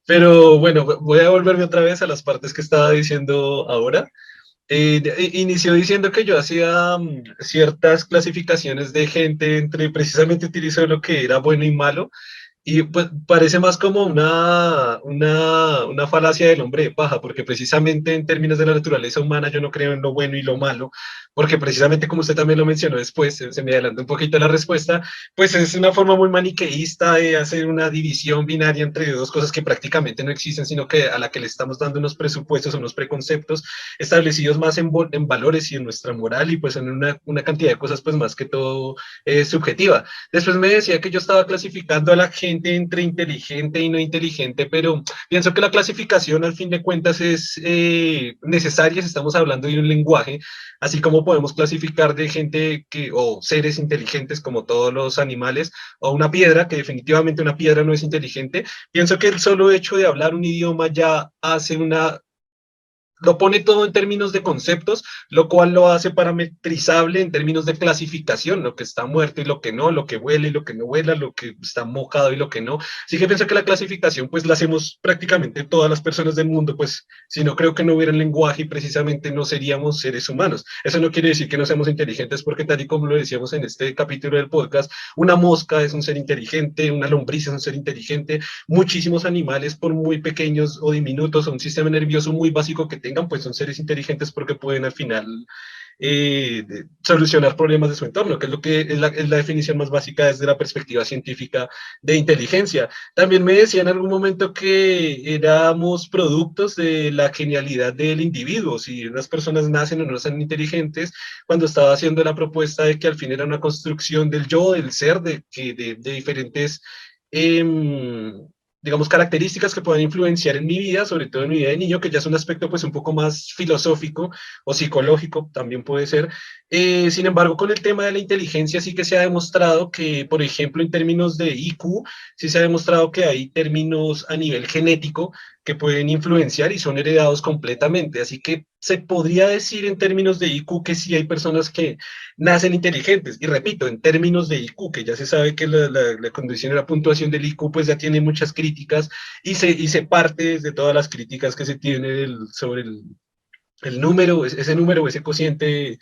Pero bueno, voy a volverme otra vez a las partes que estaba diciendo ahora. Inició diciendo que yo hacía ciertas clasificaciones de gente entre precisamente utilizo lo que era bueno y malo. Y pues parece más como una falacia del hombre de paja, porque precisamente en términos de la naturaleza humana yo no creo en lo bueno y lo malo, porque precisamente como usted también lo mencionó después, se me adelantó un poquito la respuesta, pues es una forma muy maniqueísta de hacer una división binaria entre dos cosas que prácticamente no existen, sino que a la que le estamos dando unos presupuestos, unos preconceptos establecidos más en valores y en nuestra moral y pues en una cantidad de cosas pues más que todo subjetiva. Después me decía que yo estaba clasificando a la gente entre inteligente y no inteligente, pero pienso que la clasificación al fin de cuentas es necesaria si estamos hablando de un lenguaje, así como podemos clasificar de gente que, o seres inteligentes como todos los animales, o una piedra, que definitivamente una piedra no es inteligente. Pienso que el solo hecho de hablar un idioma ya hace una lo pone todo en términos de conceptos, lo cual lo hace parametrizable en términos de clasificación, lo que está muerto y lo que no, lo que vuela y lo que no vuela, lo que está mojado y lo que no. Así que pienso que la clasificación pues la hacemos prácticamente todas las personas del mundo, pues si no creo que no hubiera lenguaje y precisamente no seríamos seres humanos. Eso no quiere decir que no seamos inteligentes porque tal y como lo decíamos en este capítulo del podcast, una mosca es un ser inteligente, una lombriz es un ser inteligente, muchísimos animales, por muy pequeños o diminutos, o un sistema nervioso muy básico que tengan, pues son seres inteligentes porque pueden al final solucionar problemas de su entorno, que es lo que es la definición más básica desde la perspectiva científica de inteligencia. También me decía en algún momento que éramos productos de la genialidad del individuo, si unas personas nacen o no son inteligentes, cuando estaba haciendo la propuesta de que al fin era una construcción del yo, del ser, de diferentes eh, digamos, características que puedan influenciar en mi vida, sobre todo en mi vida de niño, que ya es un aspecto pues un poco más filosófico o psicológico, también puede ser. Sin embargo, con el tema de la inteligencia sí que se ha demostrado que, por ejemplo, en términos de IQ, sí se ha demostrado que hay términos a nivel genético que pueden influenciar y son heredados completamente. Así que se podría decir en términos de IQ que sí hay personas que nacen inteligentes. Y repito, en términos de IQ, que ya se sabe que la condición y la puntuación del IQ pues ya tiene muchas críticas y se parte desde todas las críticas que se tiene sobre el número, ese número, ese cociente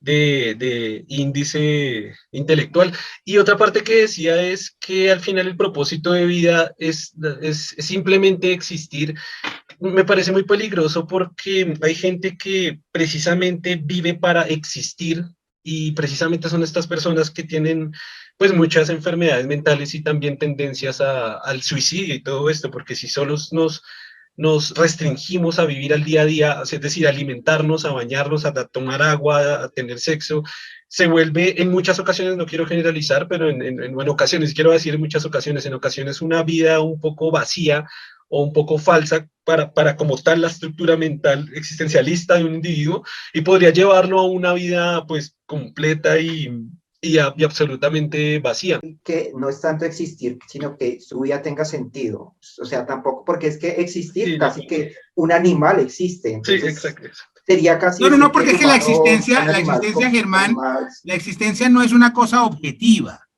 de índice intelectual. Y otra parte que decía es que al final el propósito de vida es simplemente existir. Me parece muy peligroso porque hay gente que precisamente vive para existir y precisamente son estas personas que tienen pues muchas enfermedades mentales y también tendencias al suicidio y todo esto, porque si solo nos restringimos a vivir al día a día, es decir, a alimentarnos, a bañarnos, a tomar agua, a tener sexo, se vuelve en muchas ocasiones, no quiero generalizar, pero en ocasiones, quiero decir en muchas ocasiones, en ocasiones una vida un poco vacía o un poco falsa para como tal la estructura mental existencialista de un individuo y podría llevarlo a una vida pues completa y absolutamente vacía. Que no es tanto existir, sino que su vida tenga sentido. O sea, tampoco, porque es que existir, Sí, no, casi que un animal existe, sí, entonces exacto, exacto. sería casi No, no, no, decir que porque el es que humano, un la animal, existencia, Germán, animal. la existencia no es una cosa objetiva.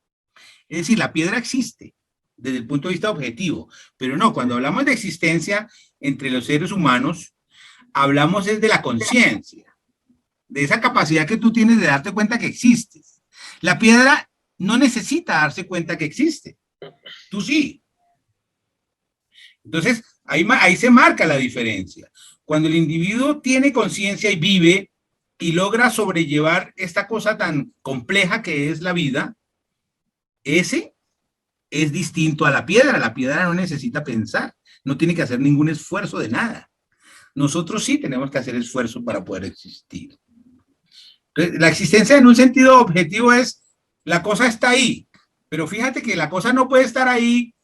Es decir, la piedra existe desde el punto de vista objetivo, pero no, cuando hablamos de existencia entre los seres humanos, hablamos es de la conciencia, de esa capacidad que tú tienes de darte cuenta que existes. La piedra no necesita darse cuenta que existe, tú sí. Entonces, ahí se marca la diferencia. Cuando el individuo tiene conciencia y vive y logra sobrellevar esta cosa tan compleja que es la vida, ese es distinto a la piedra. La piedra no necesita pensar, no tiene que hacer ningún esfuerzo de nada. Nosotros sí tenemos que hacer esfuerzo para poder existir. Entonces, la existencia en un sentido objetivo es, la cosa está ahí, pero fíjate que la cosa no puede estar ahí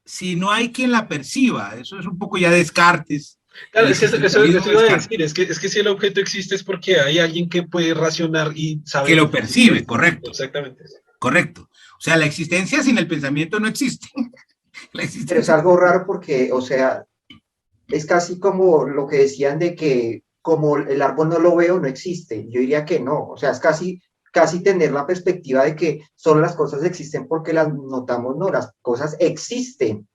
si no hay quien la perciba. Eso es un poco ya Descartes, Claro, el es que existencialismo eso de iba a Descartes, decir, es que si el objeto existe es porque hay alguien que puede racionar y que saber lo por qué existe. percibe, correcto, Exactamente. correcto. O sea, la existencia sin el pensamiento no existe. La Pero es existencia. algo raro porque, o sea, es casi como lo que decían de que como el árbol no lo veo, no existe. Yo diría que no, o sea, es casi tener la perspectiva de que solo las cosas existen porque las notamos, no, las cosas existen.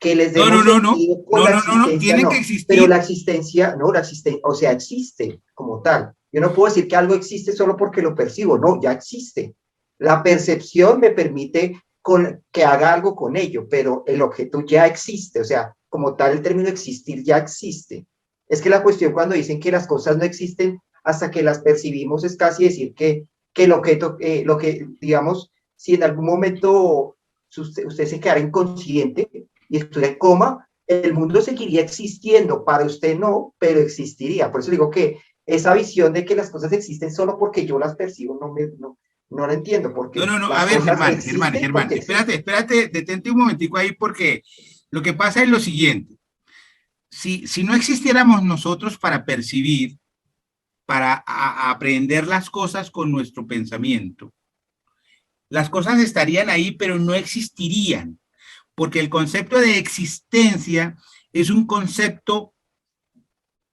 que les No, demos no, no, no, sentido con no, la no, no, no, existencia, tienen que no, existir. pero la existencia, no, la existencia, o sea, existe como tal. Yo no puedo decir que algo existe solo porque lo percibo, no, ya existe. La percepción me permite que haga algo con ello, pero el objeto ya existe, o sea, como tal el término existir ya existe. Es que la cuestión cuando dicen que las cosas no existen hasta que las percibimos es casi decir que el objeto, lo que, digamos, si en algún momento usted se quedara inconsciente y estuviera en coma, el mundo seguiría existiendo, para usted no, pero existiría. Por eso digo que esa visión de que las cosas existen solo porque yo las percibo, no la entiendo, No, porque no, no, a las ver, cosas Germán, existen porque espérate, existen. espérate, detente un momentico ahí porque lo que pasa es lo siguiente. Si no existiéramos nosotros para percibir, para aprender las cosas con nuestro pensamiento, las cosas estarían ahí, pero no existirían, porque el concepto de existencia es un concepto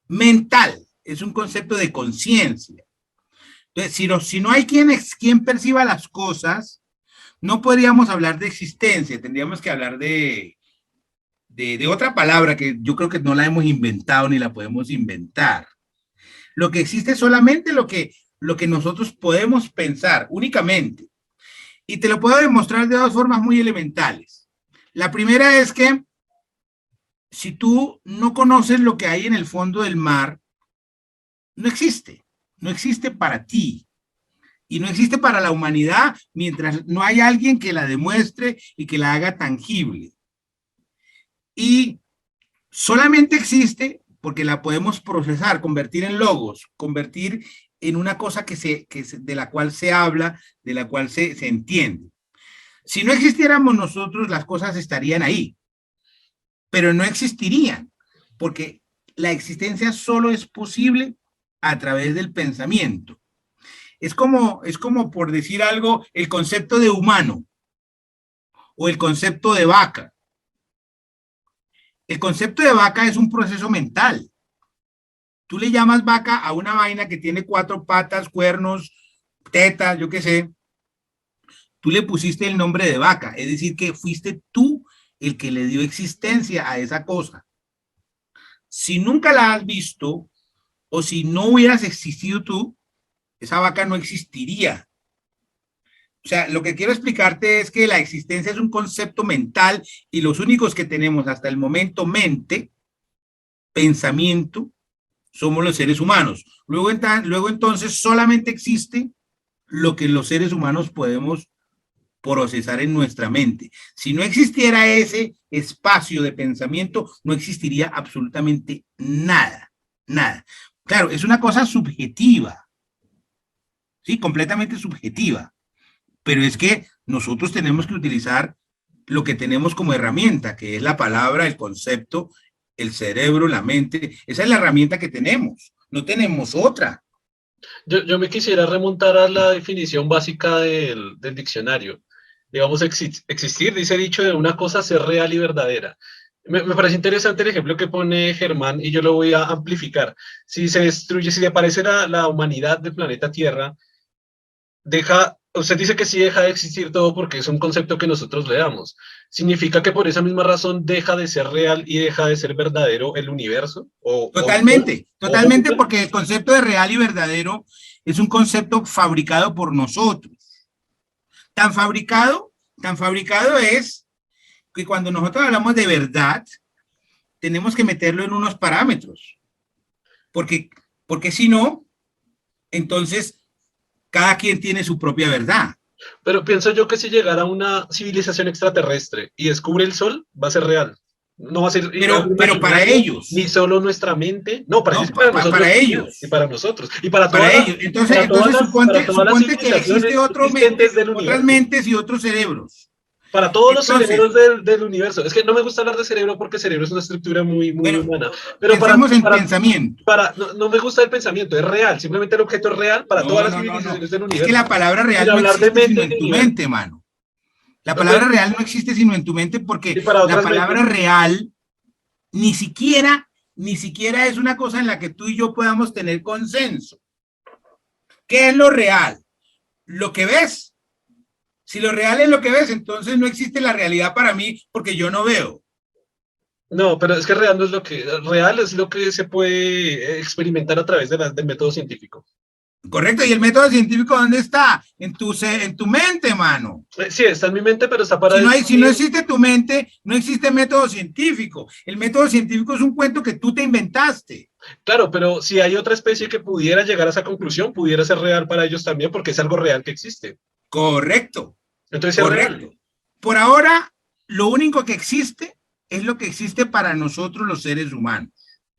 mental, es un concepto de conciencia. Entonces, si no hay quien perciba las cosas, no podríamos hablar de existencia, tendríamos que hablar de otra palabra que yo creo que no la hemos inventado ni la podemos inventar. Lo que existe es solamente lo que nosotros podemos pensar únicamente. Y te lo puedo demostrar de dos formas muy elementales. La primera es que si tú no conoces lo que hay en el fondo del mar, no existe. No existe para ti. Y no existe para la humanidad mientras no hay alguien que la demuestre y que la haga tangible. Y solamente existe porque la podemos procesar, convertir en logos, convertir en una cosa de la cual se habla, de la cual se entiende. Si no existiéramos nosotros, las cosas estarían ahí, pero no existirían, porque la existencia solo es posible a través del pensamiento. Es como por decir algo, el concepto de humano o el concepto de vaca. El concepto de vaca es un proceso mental. Tú le llamas vaca a una vaina que tiene 4 patas, cuernos, tetas, yo qué sé. Tú le pusiste el nombre de vaca, es decir, que fuiste tú el que le dio existencia a esa cosa. Si nunca la has visto o si no hubieras existido tú, esa vaca no existiría. O sea, lo que quiero explicarte es que la existencia es un concepto mental y los únicos que tenemos hasta el momento mente, pensamiento, somos los seres humanos. Luego entonces solamente existe lo que los seres humanos podemos procesar en nuestra mente. Si no existiera ese espacio de pensamiento, no existiría absolutamente nada, nada. Claro, es una cosa subjetiva, ¿sí? Completamente subjetiva, pero es que nosotros tenemos que utilizar lo que tenemos como herramienta, que es la palabra, el concepto, el cerebro, la mente. Esa es la herramienta que tenemos, no tenemos otra. Yo me quisiera remontar a la definición básica del diccionario. Digamos, existir, dice dicho, de una cosa ser real y verdadera. Me parece interesante el ejemplo que pone Germán y yo lo voy a amplificar. Si se destruye, si aparece la humanidad del planeta Tierra, usted dice que sí deja de existir todo porque es un concepto que nosotros le damos. ¿Significa que por esa misma razón deja de ser real y deja de ser verdadero el universo? Totalmente, O totalmente, porque el concepto de real y verdadero es un concepto fabricado por nosotros. Tan fabricado, tan fabricado es que cuando nosotros hablamos de verdad, tenemos que meterlo en unos parámetros, porque, porque si no, entonces cada quien tiene su propia verdad. Pero pienso yo que si llegara una civilización extraterrestre y descubre el Sol, va a ser real. No va a ser algo Pero para imaginario, ni ellos, solo nuestra mente. No, para, ¿no? sí, para nosotros Para sí, y ellos, para nosotros. Y para para todas las, ellos. Entonces para todas las suponte que existe civilizaciones otro existentes mente, del otras universo. mentes y otros cerebros. Para todos los Entonces, cerebros del universo. Es que no me gusta hablar de cerebro porque el cerebro es una estructura muy, muy bueno, humana. Pero pensemos en pensamiento. no me gusta el pensamiento, es real. Simplemente el objeto es real para todas No, las no, no, no. civilizaciones del Es que universo. la palabra Sin real no hablar de existe mente sino y en de tu universo. mente, mano. La palabra Entonces, real no existe sino en tu mente porque y para la otras palabra mentes. real ni siquiera es una cosa en la que tú y yo podamos tener consenso. ¿Qué es lo real? Lo que ves. Si lo real es lo que ves, entonces no existe la realidad para mí porque yo no veo. No, pero es que real no es lo que, real es lo que se puede experimentar a través del método científico. ¿Correcto? ¿Y el método científico dónde está? En tu mente, mano. Sí, está en mi mente, pero está para Si no descubrir. existe tu mente, no existe método científico. El método científico es un cuento que tú te inventaste. Claro, pero si hay otra especie que pudiera llegar a esa conclusión, pudiera ser real para ellos también, porque es algo real que existe. Correcto, Entonces es real. correcto. Por ahora, lo único que existe es lo que existe para nosotros los seres humanos.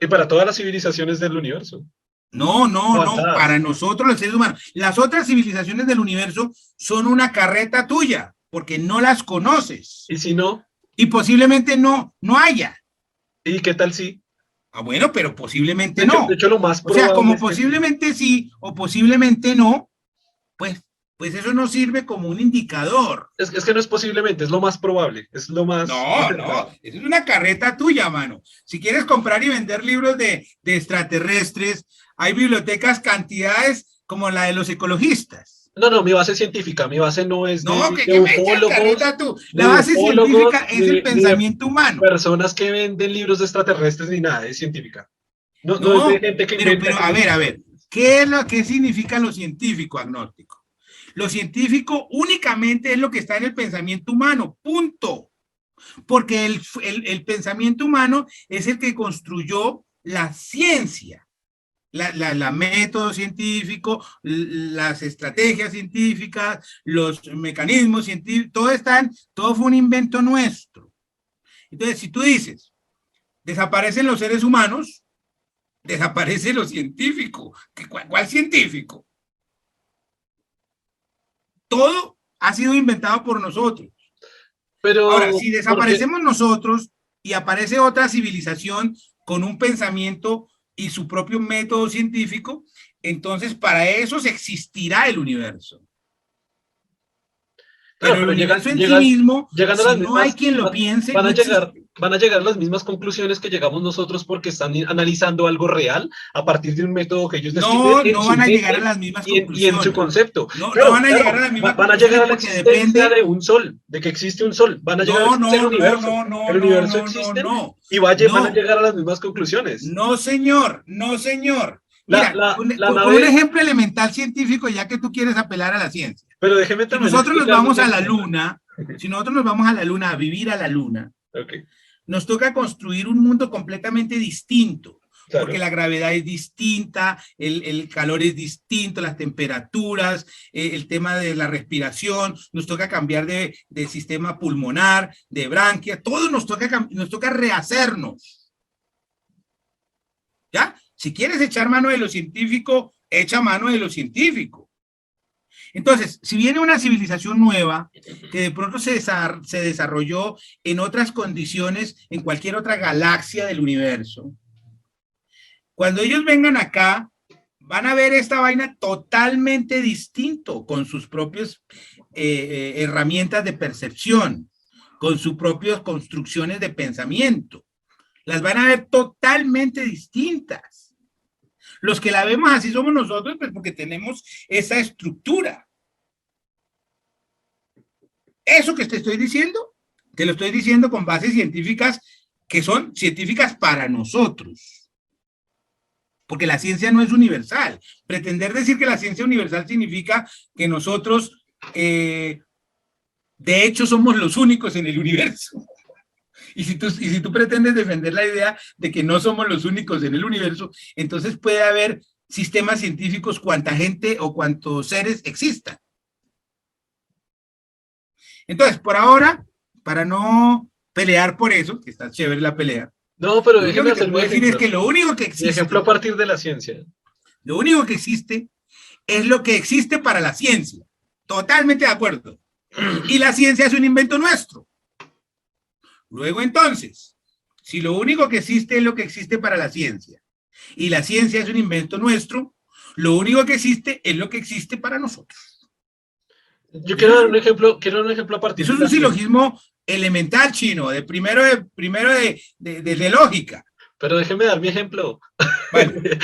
Y para todas las civilizaciones del universo. No, no, no, para Avanzadas. nosotros los seres humanos. Las otras civilizaciones del universo son una carreta tuya, porque no las conoces Y si no, y posiblemente no haya. ¿y qué tal si? Ah, bueno, pero posiblemente De no. hecho, lo más O sea, probable como es que sí. posiblemente sí o posiblemente no, pues, pues eso no sirve como un indicador. Es que no es posiblemente, es lo más probable, es lo más No, no, acertado. eso es una carreta tuya, mano. Si quieres comprar y vender libros de extraterrestres, hay bibliotecas cantidades como la de los ecologistas. No, no, mi base científica, mi base no es No, de que me echas ufólogos, carreta tú. La base científica es el ni de pensamiento humano. personas que venden libros de extraterrestres, ni nada, es científica. No, no es de No, gente que inventa pero, cosas. a ver, ¿qué significa lo científico, agnóstico? Lo científico únicamente es lo que está en el pensamiento humano, punto. Porque el pensamiento humano es el que construyó la ciencia, la método científico, las estrategias científicas, los mecanismos científicos, todo fue un invento nuestro. Entonces, si tú dices, desaparecen los seres humanos, desaparece lo científico. ¿Cuál científico? Todo ha sido inventado por nosotros. Ahora, Pero, si porque, desaparecemos nosotros y aparece otra civilización con un pensamiento y su propio método científico, entonces para eso se existirá el universo. claro, Pero el pero universo en sí mismo, llegan a si las no hay mismas, quien lo piense, no existe. van a llegar a las mismas conclusiones que llegamos nosotros porque están analizando algo real a partir de un método que ellos describen No, en no su van a llegar a mente las mismas y en su conclusiones. concepto. No, no Claro, van a llegar a claro, las mismas van a llegar conclusiones a la porque existencia depende. de un sol, de que existe un sol, van a llegar a la No, existencia del no, no, universo. no, no, El no, universo no, no, existe no. y van a No, llegar a las mismas conclusiones. no, señor, no, señor. La, Mira, la, la con un nave, ejemplo elemental científico, ya que tú quieres apelar a la ciencia. pero déjeme Si también nosotros nos explicarle un vamos a la ejemplo. luna, si nosotros nos vamos a la luna, a vivir a la luna, Ok, nos toca construir un mundo completamente distinto, porque claro. la gravedad es distinta, el calor es distinto, las temperaturas, el tema de la respiración, nos toca cambiar de sistema pulmonar, de branquia, todo nos toca rehacernos, ¿ya? Si quieres echar mano de lo científico, echa mano de lo científico. Entonces, si viene una civilización nueva que de pronto se desarrolló en otras condiciones, en cualquier otra galaxia del universo, cuando ellos vengan acá, van a ver esta vaina totalmente distinto, con sus propias herramientas de percepción, con sus propias construcciones de pensamiento. Las van a ver totalmente distintas. Los que la vemos así somos nosotros, pues porque tenemos esa estructura. Eso que te estoy diciendo, te lo estoy diciendo con bases científicas que son científicas para nosotros. Porque la ciencia no es universal. Pretender decir que la ciencia universal significa que nosotros, de hecho, somos los únicos en el universo. Y si tú pretendes defender la idea de que no somos los únicos en el universo, entonces puede haber sistemas científicos cuanta gente o cuantos seres existan. Entonces, por ahora, para no pelear por eso, que está chévere la pelea, No, pero lo único déjeme que te hacer mi puedo decir es ejemplo. que Mi ejemplo a existe, partir de la ciencia. lo único que existe es lo que existe para la ciencia. Totalmente de acuerdo. Y la ciencia es un invento nuestro. Luego entonces, si lo único que existe es lo que existe para la ciencia y la ciencia es un invento nuestro, lo único que existe es lo que existe para nosotros. Yo Eso es un, quiero dar un ejemplo a partir eso de es un la ciencia. silogismo elemental chino, de lógica. Pero déjeme dar mi ejemplo. Vale.